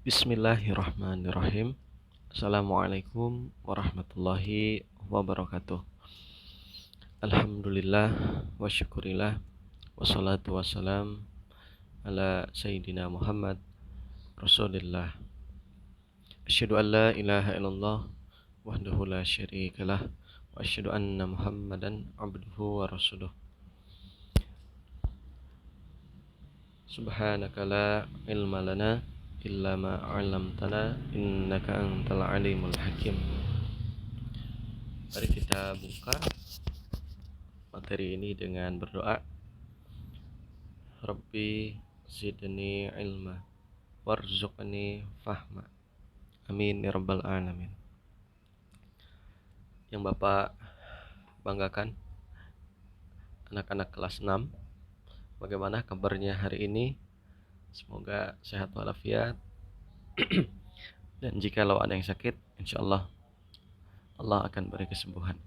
Bismillahirrahmanirrahim. Assalamualaikum warahmatullahi wabarakatuh. Alhamdulillah wa syukurillah wassalatu wassalam ala Sayyidina Muhammad Rasulillah. Asyhadu an la ilaha illallah wahdahu la syarikalah wa asyhadu anna Muhammadan abduhu wa rasuluh. Subhanaka la ilma lana illa ma 'allamtana innaka antal alimul hakim. Mari kita buka materi ini dengan berdoa. Rabbi zidni ilma warzuqni fahma. Amin ya rabbal alamin. Yang Bapak banggakan, anak-anak kelas 6, bagaimana kabarnya hari ini? Semoga sehat walafiat. Dan jikalau ada yang sakit, insyaallah Allah akan beri kesembuhan.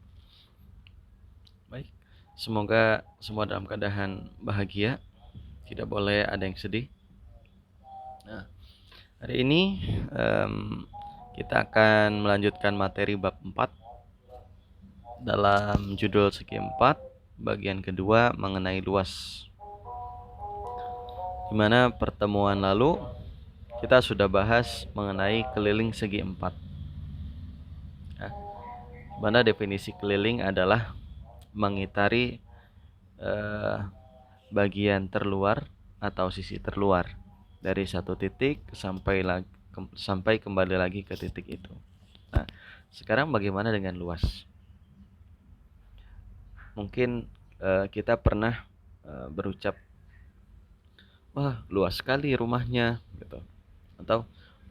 Baik, semoga semua dalam keadaan bahagia, tidak boleh ada yang sedih. Nah, hari ini kita akan melanjutkan materi bab 4 dalam judul segi 4, bagian kedua mengenai luas. Di mana pertemuan lalu kita sudah bahas mengenai keliling segi 4. Nah, mana definisi keliling adalah mengitari bagian terluar atau sisi terluar dari satu titik sampai kembali lagi ke titik itu. Nah, sekarang bagaimana dengan luas? Mungkin kita pernah berucap, wah luas sekali rumahnya, gitu. Atau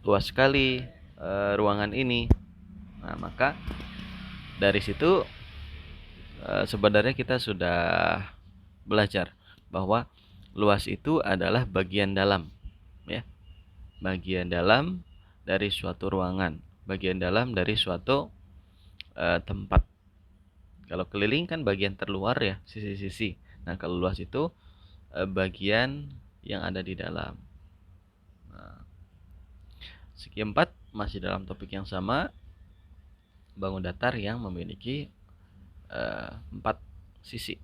luas sekali ruangan ini. Nah, maka dari situ sebenarnya kita sudah belajar bahwa luas itu adalah bagian dalam, ya, bagian dalam dari suatu ruangan, bagian dalam dari suatu tempat. Kalau keliling kan bagian terluar ya, sisi-sisi. Nah, kalau luas itu bagian yang ada di dalam. Nah, segi 4 masih dalam topik yang sama, bangun datar yang memiliki 4 sisi.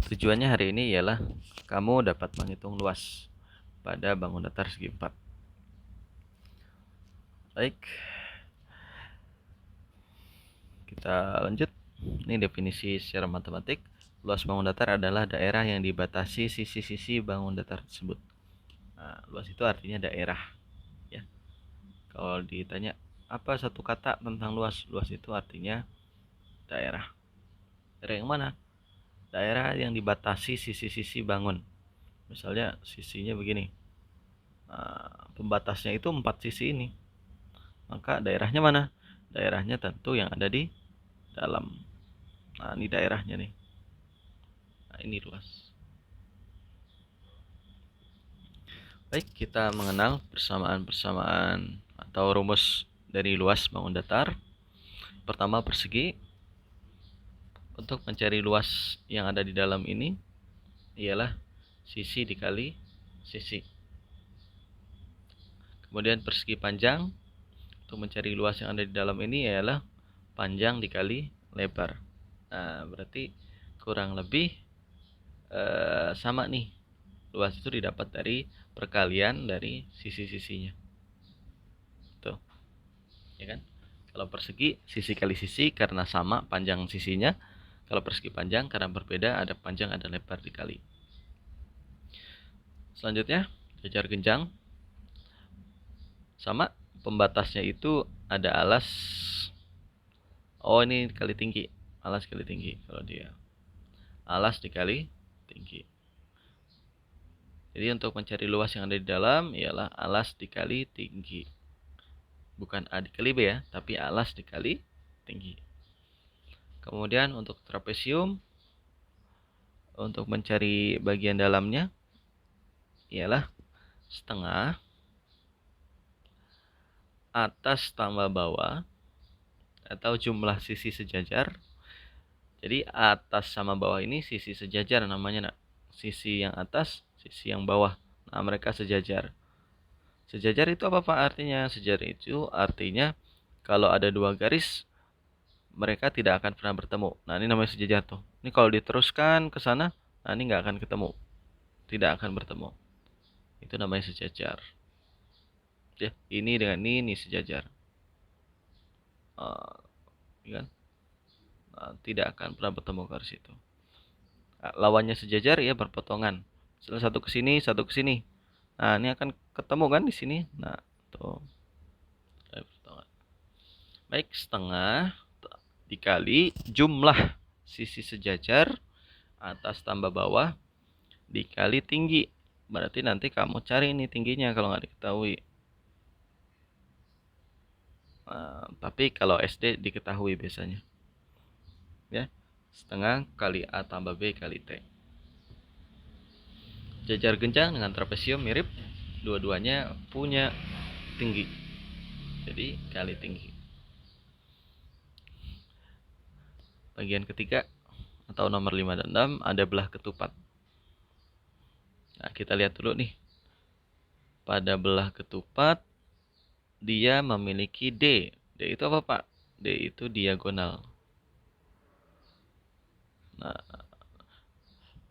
Tujuannya hari ini ialah kamu dapat menghitung luas pada bangun datar segi 4. Baik, kita lanjut. Ini definisi secara matematik. Luas bangun datar adalah daerah yang dibatasi sisi-sisi bangun datar tersebut. Nah, luas itu artinya daerah, ya. Kalau ditanya apa satu kata tentang luas, luas itu artinya daerah. Daerah yang mana? Daerah yang dibatasi sisi-sisi bangun. Misalnya sisinya begini. Nah, pembatasnya itu 4 sisi ini. Maka daerahnya mana? Daerahnya tentu yang ada di dalam. Nah, ini daerahnya nih. Nah, ini luas. Baik, kita mengenal persamaan-persamaan atau rumus dari luas bangun datar. Pertama, persegi. Untuk mencari luas yang ada di dalam ini ialah sisi dikali sisi. Kemudian persegi panjang. Untuk mencari luas yang ada di dalam ini ialah panjang dikali lebar. Nah, berarti kurang lebih sama nih. Luas itu didapat dari perkalian dari sisi-sisinya. Tuh. Ya kan? Kalau persegi, sisi kali sisi karena sama panjang sisinya. Kalau persegi panjang karena berbeda, ada panjang ada lebar dikali. Selanjutnya, jajar genjang. Sama, pembatasnya itu ada alas. Oh, ini kali tinggi. Alas kali tinggi kalau dia. Alas dikali tinggi. Jadi untuk mencari luas yang ada di dalam ialah alas dikali tinggi. Bukan A dikali B ya, tapi alas dikali tinggi. Kemudian untuk trapesium, untuk mencari bagian dalamnya ialah setengah atas tambah bawah atau jumlah sisi sejajar. Jadi atas sama bawah ini sisi sejajar namanya, nak. Sisi yang atas, sisi yang bawah. Nah, mereka sejajar. Sejajar itu apa Pak artinya? Sejajar itu artinya kalau ada dua garis, mereka tidak akan pernah bertemu. Nah, ini namanya sejajar tuh. Ini kalau diteruskan ke sana, nah ini nggak akan ketemu. Tidak akan bertemu. Itu namanya sejajar. Ya, ini dengan ini sejajar. Kan? Nah, tidak akan pernah bertemu garis itu. Nah, lawannya sejajar ya berpotongan. Satu ke sini, satu ke sini. Nah, ini akan ketemu kan di sini. Nah, tuh. Baik, setengah dikali jumlah sisi sejajar atas tambah bawah dikali tinggi. Berarti nanti kamu cari ini tingginya kalau nggak diketahui. Nah, tapi kalau SD diketahui biasanya. Ya, setengah kali A tambah B kali T. Jajar genjang dengan trapesium mirip. Dua-duanya punya tinggi. Jadi kali tinggi. Bagian ketiga atau nomor 5 dan 6 ada belah ketupat. Nah, kita lihat dulu nih. Pada belah ketupat dia memiliki D. D itu apa, Pak? D itu diagonal. Nah,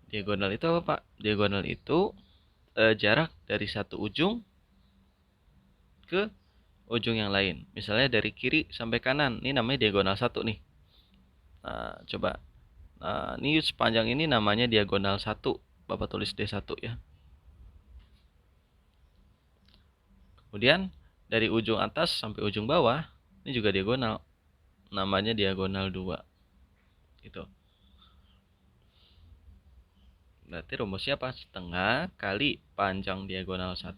diagonal itu apa, Pak? Diagonal itu jarak dari satu ujung ke ujung yang lain. Misalnya dari kiri sampai kanan. Ini namanya diagonal satu nih. Nah, coba. Nah, ini sepanjang ini namanya diagonal 1. Bapak tulis D1 ya. Kemudian dari ujung atas sampai ujung bawah, ini juga diagonal. Namanya diagonal 2. Itu. Berarti rumusnya apa? Setengah kali panjang diagonal 1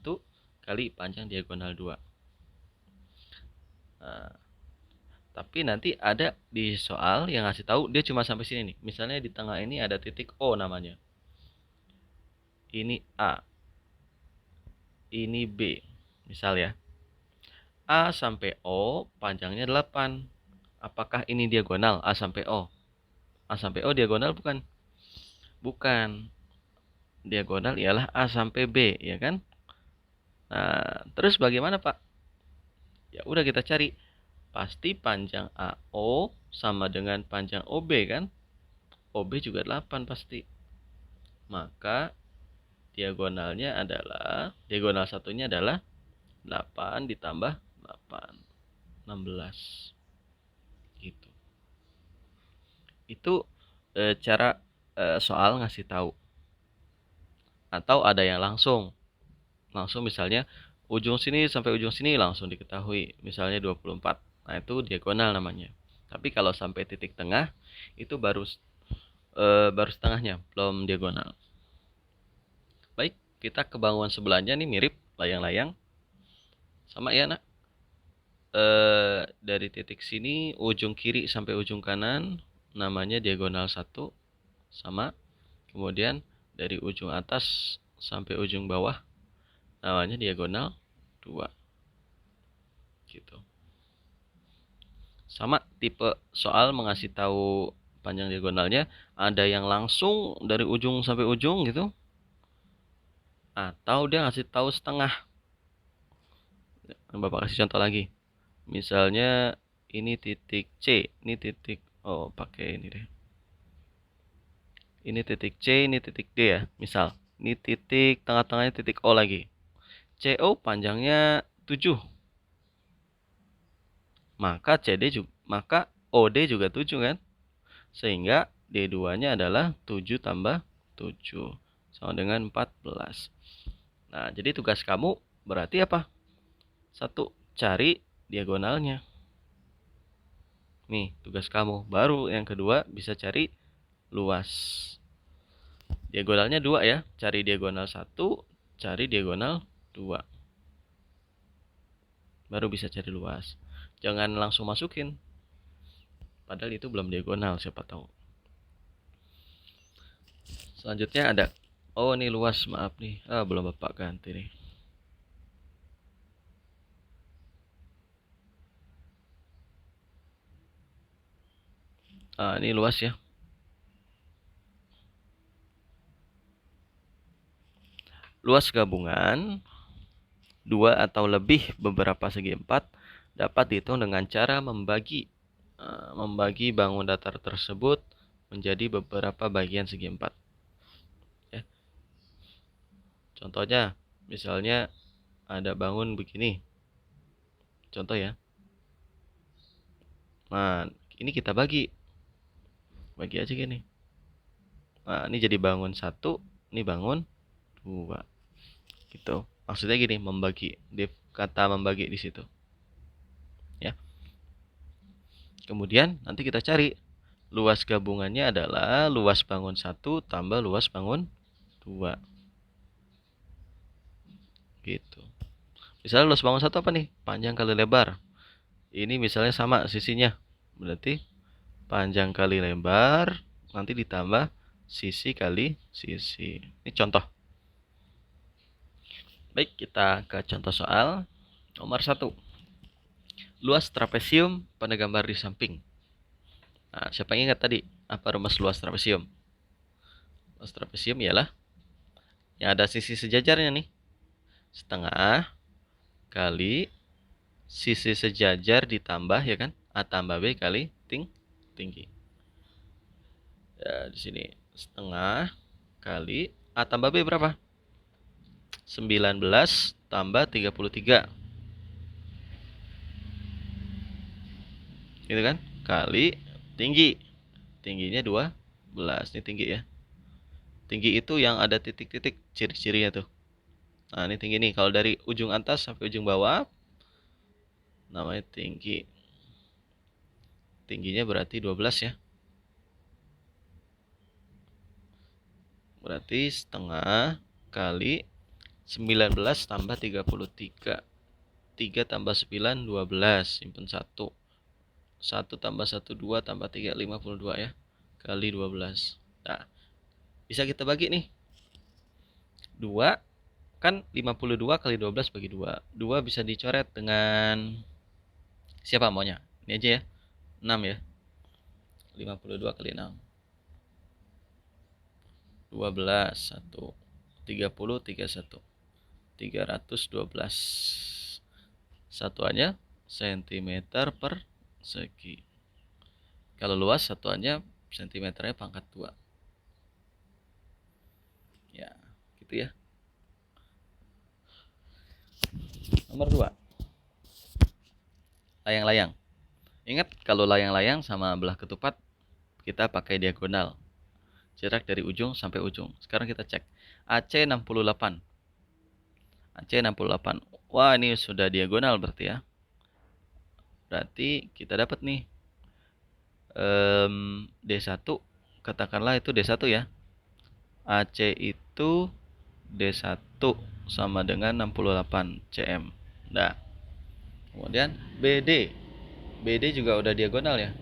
kali panjang diagonal 2. Nah, tapi nanti ada di soal yang ngasih tahu dia cuma sampai sini nih. Misalnya di tengah ini ada titik O namanya. Ini A. Ini B. Misal ya. A sampai O panjangnya 8. Apakah ini diagonal A sampai O? A sampai O diagonal bukan? Bukan. Diagonal ialah A sampai B, ya kan? Nah, terus bagaimana, Pak? Ya udah kita cari. Pasti panjang AO sama dengan panjang OB kan? OB juga 8 pasti. Maka diagonalnya adalah, diagonal satunya adalah 8 ditambah 8. 16. Gitu. Itu cara soal ngasih tahu. Atau ada yang langsung. Langsung misalnya ujung sini sampai ujung sini langsung diketahui. Misalnya 24. Nah, itu diagonal namanya. Tapi kalau sampai titik tengah itu baru setengahnya, belum diagonal. Baik, kita ke bangunan sebelahnya nih mirip layang-layang. Sama ya, Nak. Dari titik sini ujung kiri sampai ujung kanan namanya diagonal 1 sama. Kemudian dari ujung atas sampai ujung bawah namanya diagonal 2. Gitu. Sama tipe soal mengasih tahu panjang diagonalnya, ada yang langsung dari ujung sampai ujung gitu. Atau dia ngasih tahu setengah. Bapak kasih contoh lagi. Misalnya ini titik C, ini titik pakai ini deh. Ini titik C, ini titik D ya. Misal, ini titik tengah-tengahnya titik O lagi. CO panjangnya 7. Maka OD juga 7 kan? Sehingga D2-nya adalah 7 tambah 7 sama dengan 14. Nah, jadi tugas kamu berarti apa? 1, cari diagonalnya. Nih, tugas kamu. Baru yang kedua bisa cari luas. Diagonalnya 2 ya. Cari diagonal 1, cari diagonal 2. Baru bisa cari luas. Jangan langsung masukin. Padahal itu belum diagonal, siapa tahu. Selanjutnya ada. Oh, ini luas, maaf nih. Belum Bapak ganti nih. Ini luas ya. Luas gabungan 2 atau lebih beberapa segi 4 dapat dihitung dengan cara membagi bangun datar tersebut menjadi beberapa bagian segi 4. Ya. Contohnya, misalnya ada bangun begini. Contoh ya. Nah, ini kita bagi. Bagi aja gini. Nah, ini jadi bangun 1, ini bangun 2. Gitu. Maksudnya gini, membagi. Kata membagi di situ. Ya. Kemudian nanti kita cari luas gabungannya adalah luas bangun 1 tambah luas bangun 2. Gitu. Misalnya luas bangun 1 apa nih? Panjang kali lebar. Ini misalnya sama sisinya. Berarti panjang kali lebar nanti ditambah sisi kali sisi. Ini contoh. Baik, kita ke contoh soal nomor 1. Luas trapesium pada gambar di samping. Nah, siapa yang ingat tadi? Apa rumus luas trapesium? Luas trapesium ialah yang ada sisi sejajarnya nih. Setengah kali sisi sejajar ditambah, ya kan? A tambah B kali tinggi. Ya, di sini setengah kali A tambah B berapa? 19 tambah 33. Gitu kan? Kali tinggi. Tingginya 12. Ini tinggi ya. Tinggi itu yang ada titik-titik ciri-cirinya tuh. Nah, ini tinggi nih. Kalau dari ujung atas sampai ujung bawah namanya tinggi. Tingginya berarti 12 ya. Berarti setengah kali 19 tambah 33. 3 tambah 9, 12. Simpen 1. 1 tambah 1, 2 tambah 3, 52 ya. Kali 12. Nah, bisa kita bagi nih. 2 kan 52 kali 12 bagi 2. 2 bisa dicoret dengan siapa maunya? Ini aja ya. 6 ya. 52 kali 6. 12, 1. 30, 31. 312. Satuannya sentimeter per segi. Kalau luas satuannya sentimeternya pangkat 2. Ya, gitu ya. Nomor 2. Layang-layang. Ingat kalau layang-layang sama belah ketupat kita pakai diagonal. Jarak dari ujung sampai ujung. Sekarang kita cek. AC 68. AC 68. Wah, ini sudah diagonal berarti ya. Berarti kita dapat nih D1, katakanlah itu D1 ya. AC itu D1 sama dengan 68 cm. Nah, kemudian BD. BD juga udah diagonal ya.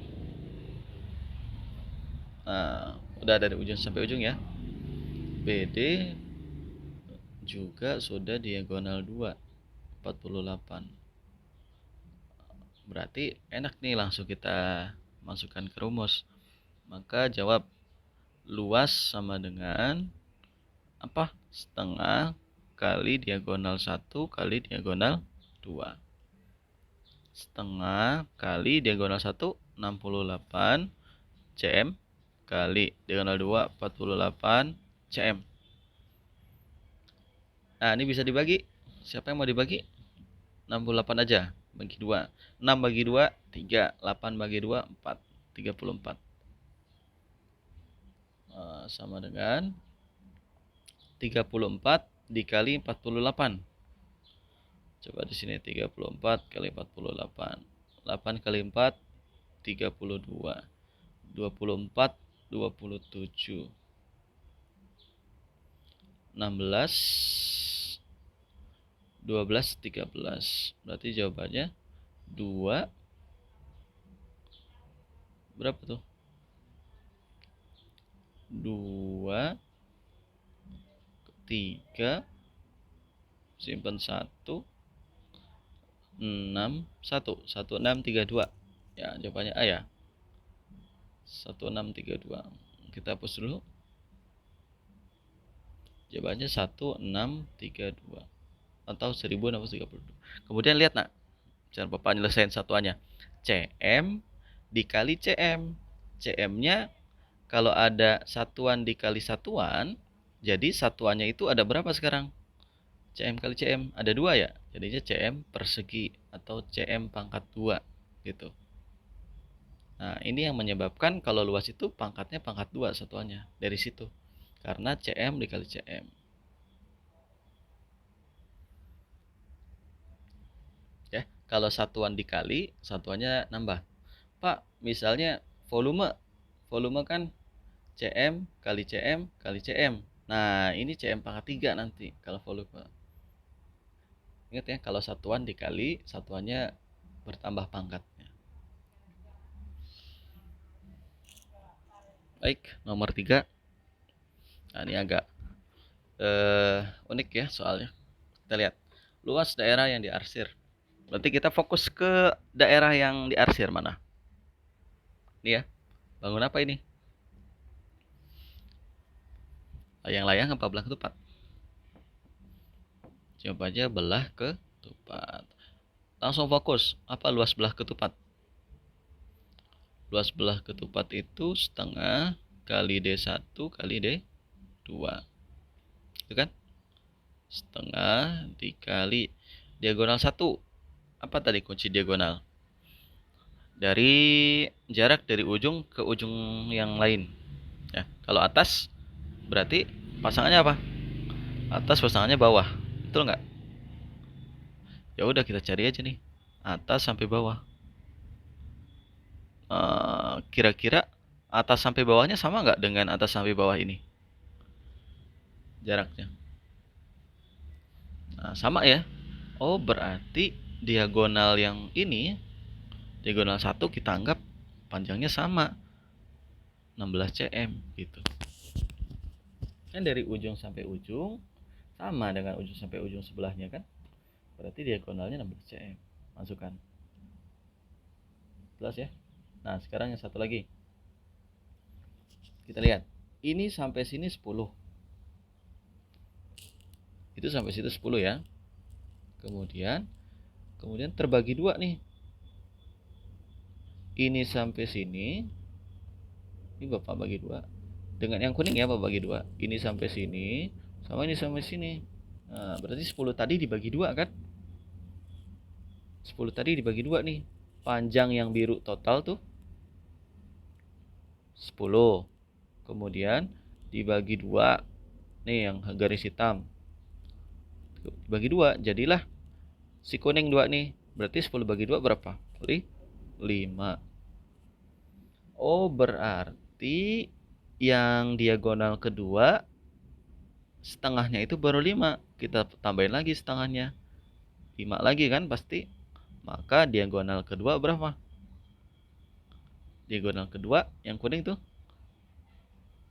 Nah, udah dari ujung sampai ujung ya. BD juga sudah diagonal 2, 48. Berarti enak nih, langsung kita masukkan ke rumus. Maka jawab luas sama dengan apa? Setengah kali diagonal 1 kali diagonal 2. Setengah kali diagonal 1, 68 cm kali diagonal 2, 48 cm. Nah, ini bisa dibagi. Siapa yang mau dibagi? 68 aja. Bagi 2. 6 bagi 2, 3. 8 bagi 2, 4. 34. Sama dengan 34 dikali 48. Coba di sini 34 kali 48. 8 kali 4, 32. 24, 27. 16, 12, 13. Berarti jawabannya 2. Berapa tuh? 2, 3, simpan 1, 6, 1. 1632. Ya, jawabannya A ya. 1632. Kita hapus dulu. Jawabannya 1632 atau 1632. Kemudian lihat nak, cara Bapak nyelesain satuannya. CM dikali CM. CM-nya kalau ada satuan dikali satuan, jadi satuannya itu ada berapa sekarang? CM kali CM ada 2 ya. Jadinya CM persegi atau CM pangkat 2 gitu. Nah, ini yang menyebabkan kalau luas itu pangkatnya pangkat 2 satuannya dari situ. Karena CM dikali CM. Ya, kalau satuan dikali, satuannya nambah. Pak, misalnya volume. Volume kan CM kali CM kali CM. Nah, ini CM pangkat 3 nanti kalau volume. Ingat ya, kalau satuan dikali, satuannya bertambah pangkatnya. Baik, nomor 3. Nah, ini agak unik ya soalnya. Kita lihat. Luas daerah yang diarsir. Berarti kita fokus ke daerah yang diarsir mana? Ini ya. Bangun apa ini? Layang-layang apa belah ketupat? Coba aja belah ketupat. Langsung fokus. Apa luas belah ketupat? Luas belah ketupat itu setengah kali D1 kali D2. Itu kan? Setengah dikali diagonal 1. Apa tadi kunci diagonal? Dari jarak dari ujung ke ujung yang lain. Ya, kalau atas berarti pasangannya apa? Atas pasangannya bawah. Betul nggak? Ya udah kita cari aja nih. Atas sampai bawah. Kira-kira atas sampai bawahnya sama nggak dengan atas sampai bawah ini? Jaraknya. Nah, sama ya. Oh, berarti diagonal yang ini, diagonal 1 kita anggap panjangnya sama. 16 cm gitu. Kan dari ujung sampai ujung sama dengan ujung sampai ujung sebelahnya kan? Berarti diagonalnya 16 cm. Masukkan. Jelas ya? Nah, sekarang yang satu lagi. Kita lihat. Ini sampai sini 10. Itu sampai situ 10 ya. Kemudian terbagi 2 nih. Ini sampai sini. Ini Bapak bagi 2. Dengan yang kuning ya Bapak bagi 2. Ini sampai sini sama ini sampai sini. Nah, berarti 10 tadi dibagi 2 kan? 10 tadi dibagi 2 nih. Panjang yang biru total tuh 10. Kemudian dibagi 2. Nih yang garis hitam. Dibagi 2, jadilah si kuning 2 nih. Berarti 10 bagi 2 berapa? 5. Oh, berarti yang diagonal kedua setengahnya itu baru 5. Kita tambahin lagi setengahnya. 5 lagi kan pasti. Maka diagonal kedua berapa? Diagonal kedua yang kuning tuh.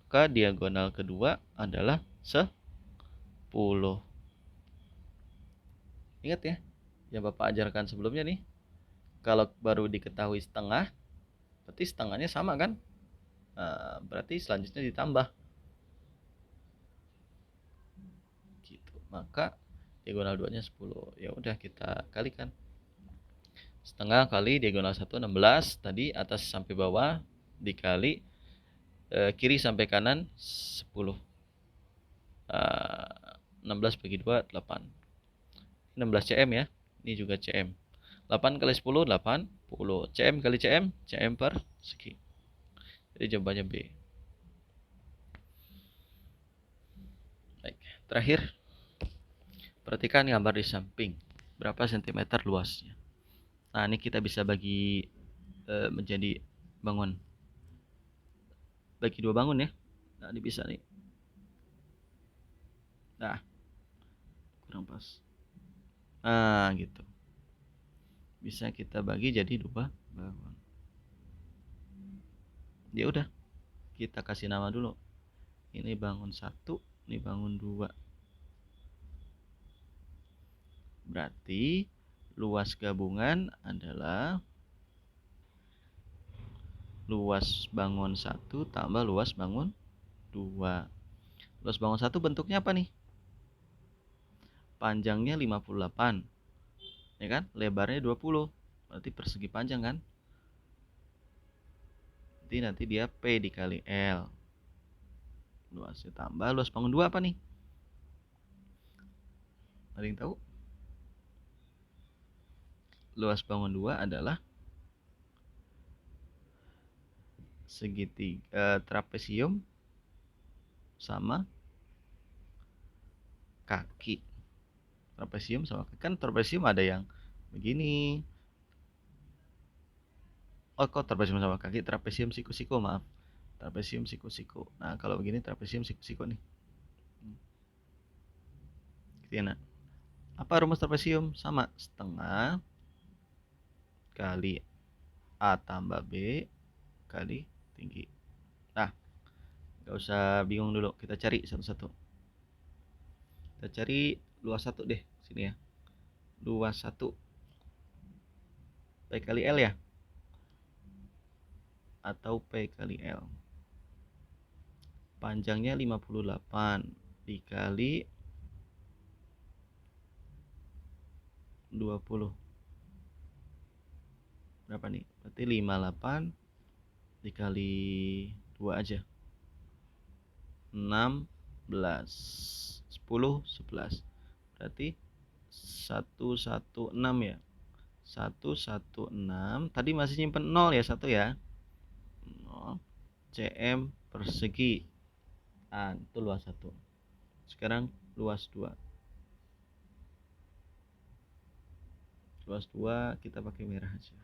Maka diagonal kedua adalah 10. Ingat ya, yang Bapak ajarkan sebelumnya nih. Kalau baru diketahui setengah, berarti setengahnya sama kan? Nah, berarti selanjutnya ditambah. Gitu. Maka diagonal 2-nya 10. Ya udah kita kalikan. Setengah kali diagonal 1 16. Tadi atas sampai bawah dikali kiri sampai kanan 10. 16 bagi 2 8. 16 cm ya. Ini juga cm. 8 kali 10 80. Cm kali cm, cm per segi. Jadi jawabannya B. Baik, terakhir perhatikan gambar di samping. Berapa sentimeter luasnya? Nah, ini kita bisa bagi menjadi bangun. Bagi 2 bangun ya. Nah, ini bisa nih. Nah, kurang pas. Nah, gitu. Bisa kita bagi jadi 2 bangun. Ya udah, kita kasih nama dulu. Ini bangun 1, ini bangun 2. Berarti luas gabungan adalah luas bangun 1 tambah luas bangun 2. Luas bangun 1 bentuknya apa nih? Panjangnya 58, ya kan? Lebarnya 20, berarti persegi panjang kan? Jadi nanti dia P dikali L. Luasnya tambah luas bangun 2 apa nih? Ada yang tahu? Luas bangun 2 adalah segitiga trapesium sama kaki. Trapesium sama kaki. Kan trapesium ada yang begini. Oh, kok trapesium sama kaki? Trapesium siku-siku, maaf. Trapesium siku-siku. Nah, kalau begini trapesium siku-siku nih. Gitu ya, nak. Apa rumus trapesium? Sama, setengah kali A tambah B kali tinggi. Nah, gak usah bingung dulu. Kita cari satu-satu. Kita cari luas 1 deh. Sini ya. Luas 1. P kali L ya? Atau P kali L. Panjangnya 58 dikali 20. Berapa nih? Berarti 58 dikali 2 aja. 16, 10, 11. Berarti 116 ya. 116. Tadi masih nyimpen 0 ya, 1 ya. 0 cm persegi. Ah, itu luas 1. Sekarang luas 2. Luas 2 kita pakai merah aja.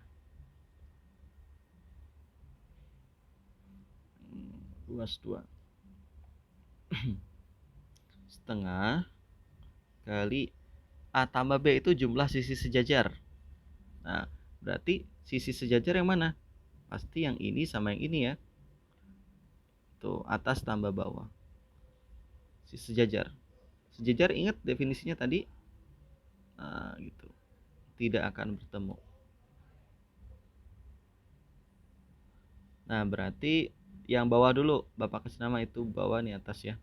Luas 2. Setengah kali A tambah B itu jumlah sisi sejajar. Nah, berarti sisi sejajar yang mana? Pasti yang ini sama yang ini ya. Tuh, atas tambah bawah. Sisi sejajar. Sejajar ingat definisinya tadi? Nah, gitu. Tidak akan bertemu. Nah, berarti yang bawah dulu. Bapak kasih nama itu bawah nih, atas ya.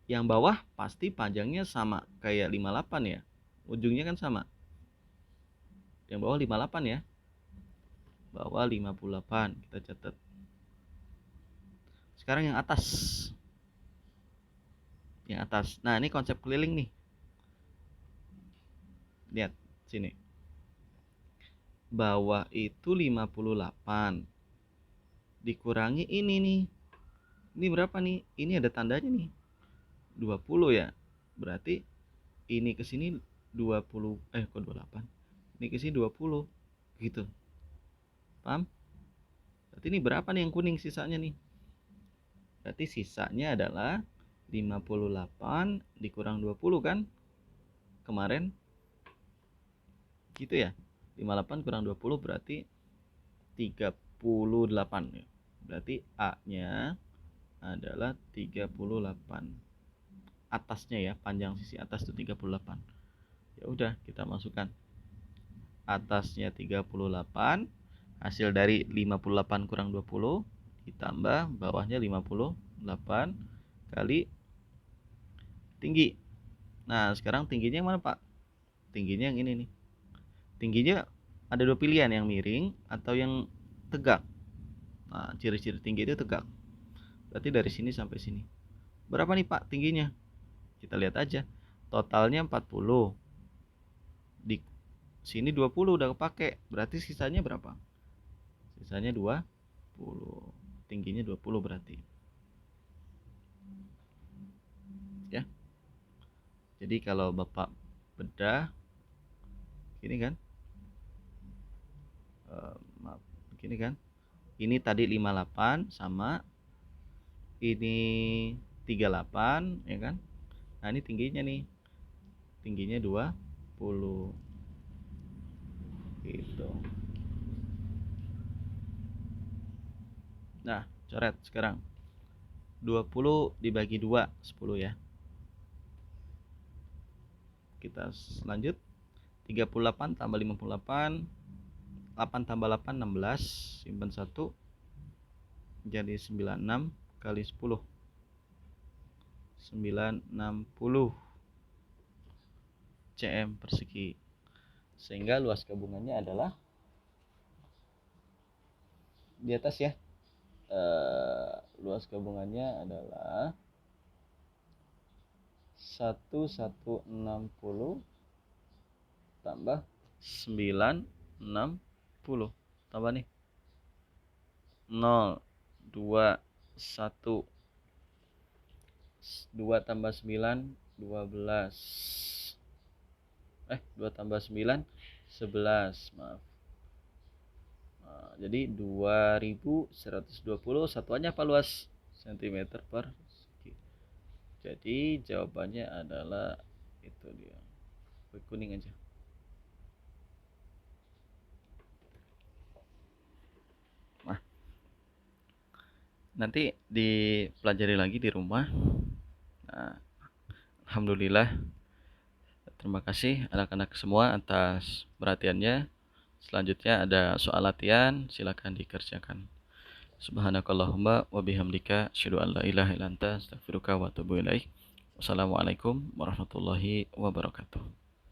Yang bawah pasti panjangnya sama kayak 58 ya. Ujungnya kan sama. Yang bawah 58 ya. Bawah 58 kita catat. Sekarang yang atas. Yang atas. Nah, ini konsep keliling nih. Lihat sini. Bawah itu 58 dikurangi ini nih. Ini berapa nih? Ini ada tandanya nih. 20 ya. Berarti ini ke sini 20 kok 28. Ini ke sini 20. Gitu. Paham? Berarti ini berapa nih yang kuning sisanya nih? Berarti sisanya adalah 58 dikurang 20 kan? Kemarin gitu ya. 58 kurang 20 berarti 38 ya. Berarti A-nya adalah 38. Atasnya ya, panjang sisi atas itu 38. Ya udah, kita masukkan. Atasnya 38, hasil dari 58 kurang 20 ditambah bawahnya 58 kali tinggi. Nah, sekarang tingginya yang mana, Pak? Tingginya yang ini nih. Tingginya ada dua pilihan, yang miring atau yang tegak. Nah, ciri-ciri tinggi itu tegak. Berarti dari sini sampai sini. Berapa nih, Pak, tingginya? Kita lihat aja. Totalnya 40. Di sini 20 udah kepake. Berarti sisanya berapa? Sisanya 20. Tingginya 20 berarti. Ya. Jadi kalau Bapak bedah gini kan? Maaf, gini kan? Ini tadi 58 sama ini 38 ya kan? Nah, ini tingginya nih. Tingginya 20. Gitu. Nah, coret sekarang. 20 dibagi 2, 10 ya. Kita lanjut. 38 tambah 58. 8 tambah 8, 16. Simpan 1. Jadi 96. kali 10, 960 cm persegi. Sehingga luas gabungannya adalah di atas ya. Luas gabungannya adalah 1160 tambah 960 tambah nih 0 2 1 2 tambah 9 12 2 tambah 9 11, maaf. Jadi 2120 satuannya apa luas? Cm persegi. Jadi jawabannya adalah itu dia. Kuning aja. Nah, nanti dipelajari lagi di rumah. Nah, alhamdulillah. Terima kasih anak-anak semua atas perhatiannya. Selanjutnya ada soal latihan, silakan dikerjakan. Subhanakallahumma wa bihamdika asyhadu an la ilaha illa anta astaghfiruka wa atubu ilaik. Wassalamualaikum warahmatullahi wabarakatuh.